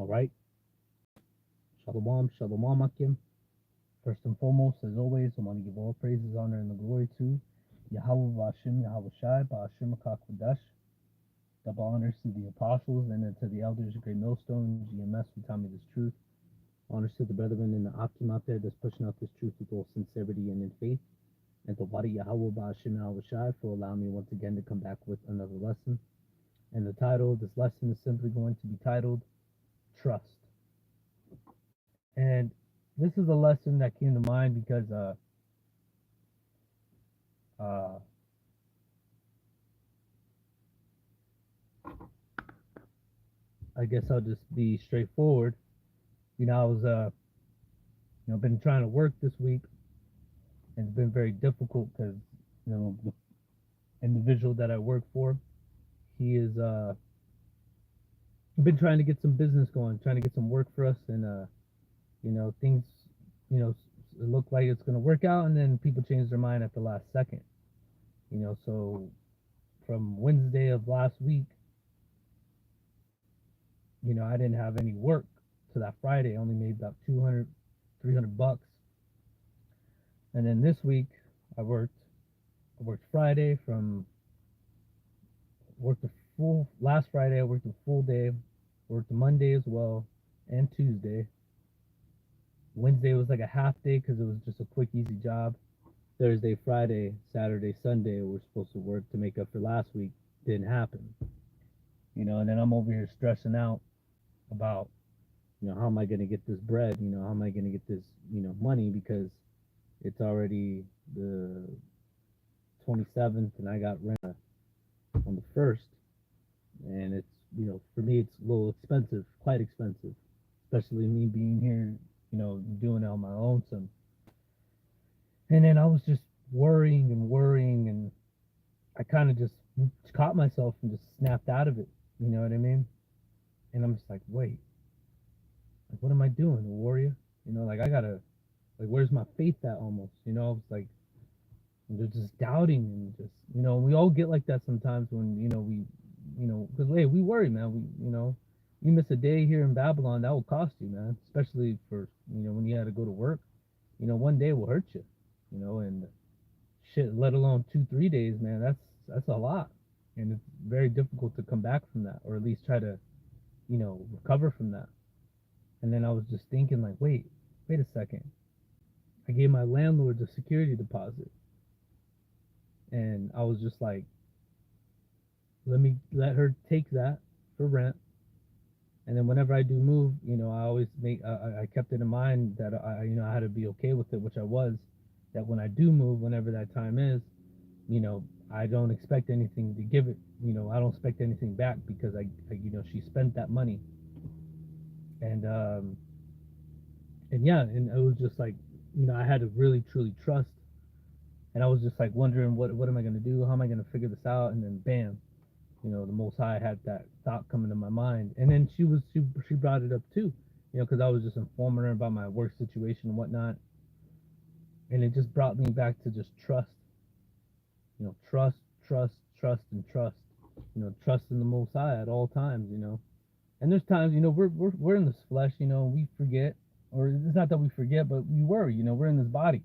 All right. Shalom, shalom, Akim. First and foremost, as always, I want to give all praises, honor, and the glory to YAHAWASHI, YAHAWASHI, Ba'ashim HaKakwadash. Double honors to the apostles and then to the elders of Great Millstone, GMS, who taught me this truth. Honors to the brethren in the Akim out there that's pushing out this truth with all sincerity and in faith. And to Wadi YAHAWAH, Ba'ashim YAHAWASHI, for allowing me once again to come back with another lesson. And the title of this lesson is simply going to be titled Trust. And this is a lesson that came to mind because I guess I'll just be straightforward. I was been trying to work this week, and it's been very difficult because the individual that I work for, he is been trying to get some business going, trying to get some work for us, and things it looked like it's going to work out, and then people change their mind at the last second. So from Wednesday of last week, I didn't have any work to that Friday. I only made about 200, 300 bucks. And then this week I worked Friday last Friday I worked a full day, worked Monday as well, and Tuesday. Wednesday was like a half day because it was just a quick, easy job. Thursday, Friday, Saturday, Sunday, we're supposed to work to make up for last week. Didn't happen. And then I'm over here stressing out about, how am I going to get this bread? How am I going to get this, money? Because it's already the 27th and I got rent on the 1st. And it's, for me, it's a little expensive, quite expensive, especially me being here, doing it on my own. And then I was just worrying, and I kind of just caught myself and just snapped out of it. You know what I mean? And I'm just like, wait, like, what am I doing, a warrior? I gotta, like, where's my faith at almost? I was like, they're just doubting and just, we all get like that sometimes when, because, hey, we worry, man. You miss a day here in Babylon, that will cost you, man, especially for, when you had to go to work. One day will hurt you, and shit, let alone 2-3 days, man, that's a lot. And it's very difficult to come back from that, or at least try to, recover from that. And then I was just thinking, like, wait a second. I gave my landlord a security deposit. And I was just like, let her take that for rent. And then whenever I do move, I always I kept it in mind that I had to be okay with it, which I was, that when I do move, whenever that time is, I don't expect anything to give it, I don't expect anything back because she spent that money. And yeah, and it was just like, I had to really truly trust. And I was just like wondering, what am I going to do? How am I going to figure this out? And then bam, the Most High had that thought coming to my mind. And then she brought it up too, because I was just informing her about my work situation and whatnot. And it just brought me back to just trust. Trust, and trust. Trust in the Most High at all times. And there's times, we're in this flesh. We forget, or it's not that we forget, but we worry. We're in this body.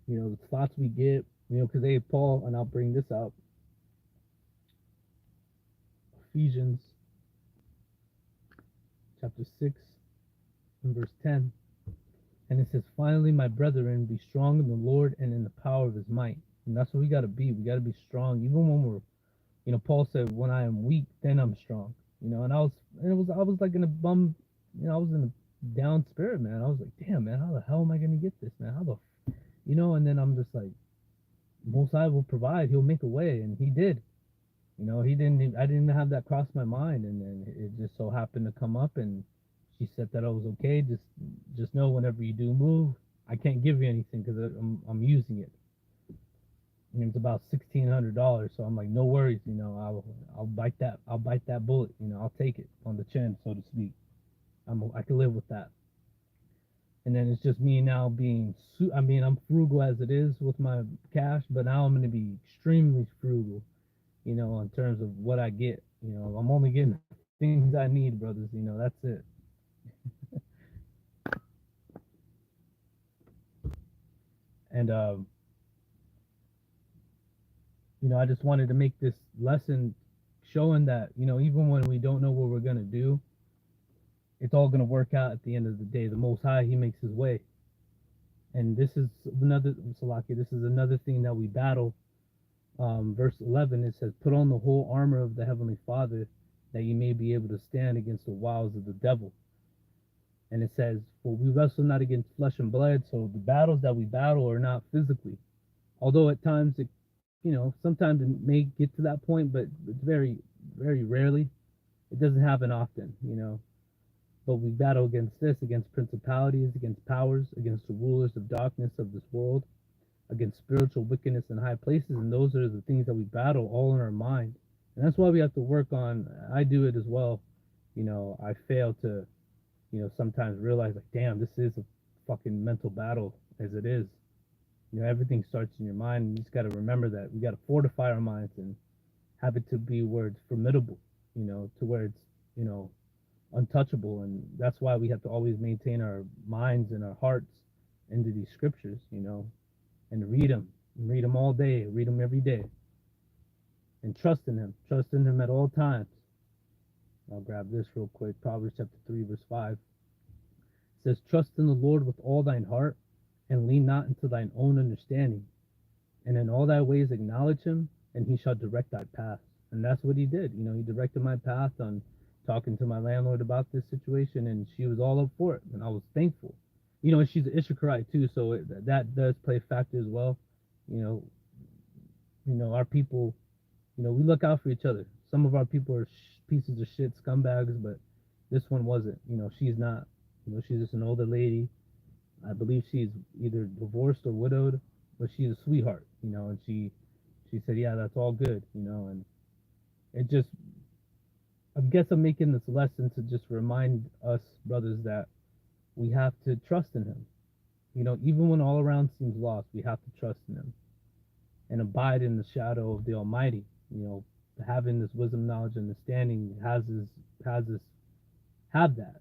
The thoughts we get. Because Paul, and I'll bring this out. Ephesians chapter 6 and verse 10. And it says, finally, my brethren, be strong in the Lord and in the power of his might. And that's what we got to be. We got to be strong. Even when we're, Paul said, when I am weak, then I'm strong. And I was like in a bum, I was in a down spirit, man. I was like, damn, man, how the hell am I going to get this, man? And then I'm just like, Most High will provide. He'll make a way. And he did. I didn't even have that cross my mind. And then it just so happened to come up, and she said that I was okay. Just know whenever you do move, I can't give you anything because I'm using it. And it's about $1,600, so I'm like, no worries, I'll bite that bullet, I'll take it on the chin, so to speak. I can live with that. And then it's just me now being, I'm frugal as it is with my cash, but now I'm going to be extremely frugal, in terms of what I get. I'm only getting things I need, brothers. That's it. And I just wanted to make this lesson showing that even when we don't know what we're gonna do, it's all gonna work out at the end of the day. The Most High, He makes His way. And this is another Salaki. This is another thing that we battle. Verse 11, it says, "Put on the whole armor of the Heavenly Father, that you may be able to stand against the wiles of the devil." And it says, "For we wrestle not against flesh and blood." So the battles that we battle are not physically. Although at times sometimes it may get to that point, but it's very, very rarely. It doesn't happen often. But we battle against principalities, against powers, against the rulers of darkness of this world, against spiritual wickedness in high places. And those are the things that we battle all in our mind. And that's why we have to work on. I do it as well. I fail to, sometimes realize, like, damn, this is a fucking mental battle as it is. Everything starts in your mind. You just got to remember that we got to fortify our minds and have it to be where it's formidable, to where it's, you know, untouchable. And that's why we have to always maintain our minds and our hearts into these scriptures, and read them all day, read them every day, and trust in Him at all times. I'll grab this real quick. Proverbs chapter 3, verse 5. It says, "Trust in the Lord with all thine heart, and lean not into thine own understanding. And in all thy ways acknowledge Him, and He shall direct thy path." And that's what He did. He directed my path on talking to my landlord about this situation, and she was all up for it, and I was thankful. And she's an Issacharite too, so that does play a factor as well. You know, our people, we look out for each other. Some of our people are pieces of shit, scumbags, but this one wasn't. She's not. She's just an older lady. I believe she's either divorced or widowed, but she's a sweetheart. And she said, "Yeah, that's all good." And it just, I guess I'm making this lesson to just remind us brothers that we have to trust in Him. Even when all around seems lost, we have to trust in Him and abide in the shadow of the Almighty. Having this wisdom, knowledge, understanding has us have that.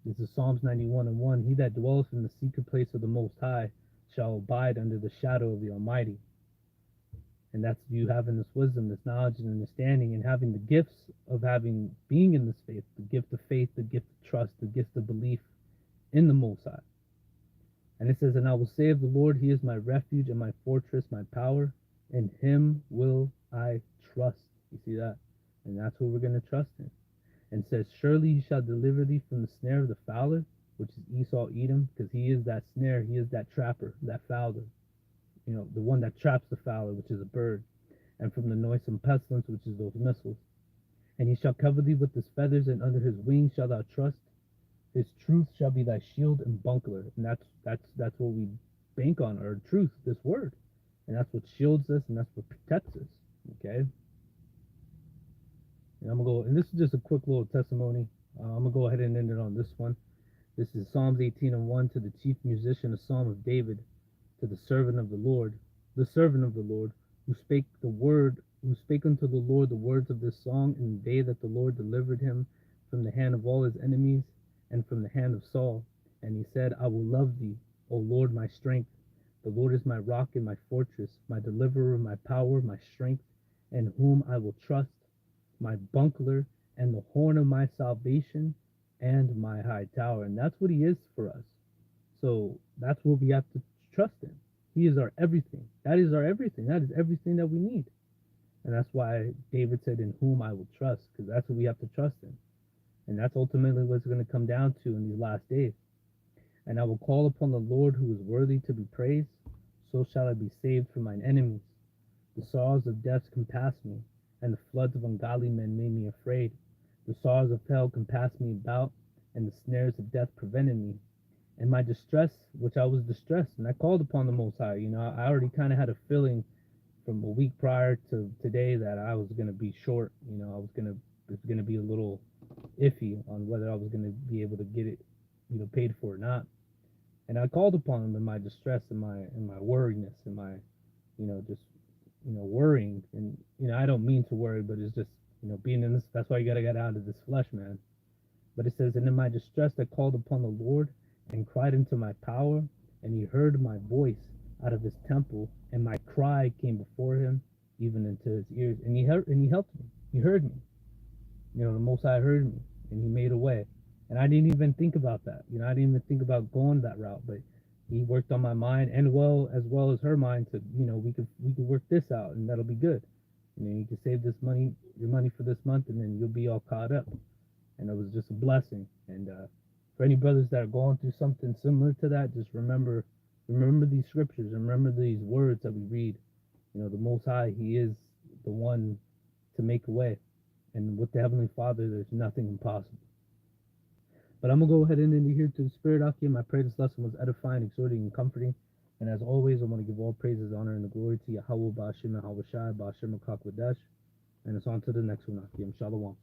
This is Psalms 91:1. "He that dwelleth in the secret place of the Most High shall abide under the shadow of the Almighty." And that's you having this wisdom, this knowledge and understanding, and having the gifts of being in this faith, the gift of faith, the gift of trust, the gift of belief in the Most High. And it says, "And I will say of the Lord, He is my refuge and my fortress, my power. In Him will I trust." You see that? And that's what we're going to trust in. And says, "Surely He shall deliver thee from the snare of the fowler," which is Esau Edom, because he is that snare, he is that trapper, that fowler, the one that traps the fowler, which is a bird, "and from the noisome pestilence, which is those missiles. And He shall cover thee with His feathers, and under His wings shalt thou trust. His truth shall be thy shield and buckler." And that's what we bank on, our truth, this word, and that's what shields us, and that's what protects us. Okay. And I'm gonna go, and this is just a quick little testimony. I'm gonna go ahead and end it on this one. This is Psalms 18:1, "To the chief musician, a psalm of David, to the servant of the Lord, who spake unto the Lord the words of this song in the day that the Lord delivered him from the hand of all his enemies, and from the hand of Saul. And he said, I will love thee, O Lord, my strength. The Lord is my rock and my fortress, my deliverer, my power, my strength, in whom I will trust, my buckler, and the horn of my salvation, and my high tower." And that's what He is for us. So that's what we have to trust in. He is our everything. That is our everything. That is everything that we need. And that's why David said, "In whom I will trust," because that's what we have to trust in. And that's ultimately what it's going to come down to in these last days. "And I will call upon the Lord, who is worthy to be praised. So shall I be saved from mine enemies. The sorrows of death compassed me, and the floods of ungodly men made me afraid. The sorrows of hell compassed me about, and the snares of death prevented me. In my distress, which I was distressed, and I called upon the Most High." I already kind of had a feeling from a week prior to today that I was going to be short. It's going to be a little iffy on whether I was going to be able to get it, paid for or not. And I called upon Him in my distress, and my worriness, and my, just, worrying. And I don't mean to worry, but it's just being in this, that's why you gotta get out of this flesh, man. But it says, and in my distress I called upon the Lord and cried into my power, and he heard my voice out of his temple, and my cry came before him, even into his ears. And he helped me. He heard me. The Most High heard me, and he made a way. And I didn't even think about that. I didn't even think about going that route, but he worked on my mind, and well as her mind, to we could work this out, and that'll be good. You can save your money for this month, and then you'll be all caught up. And it was just a blessing. And for any brothers that are going through something similar to that, just remember these scriptures, and remember these words that we read. The Most High, he is the one to make a way, and with the Heavenly Father there's nothing impossible. But I'm gonna go ahead and end it here to the Spirit Akim. I pray this lesson was edifying, exhorting, and comforting. And as always, I want to give all praises, honor, and the glory to YAHAWAH, BaHaShem, YAHAWASHI, BaHaShem, HaKakwadash. And it's on to the next one, Akim. Shalom.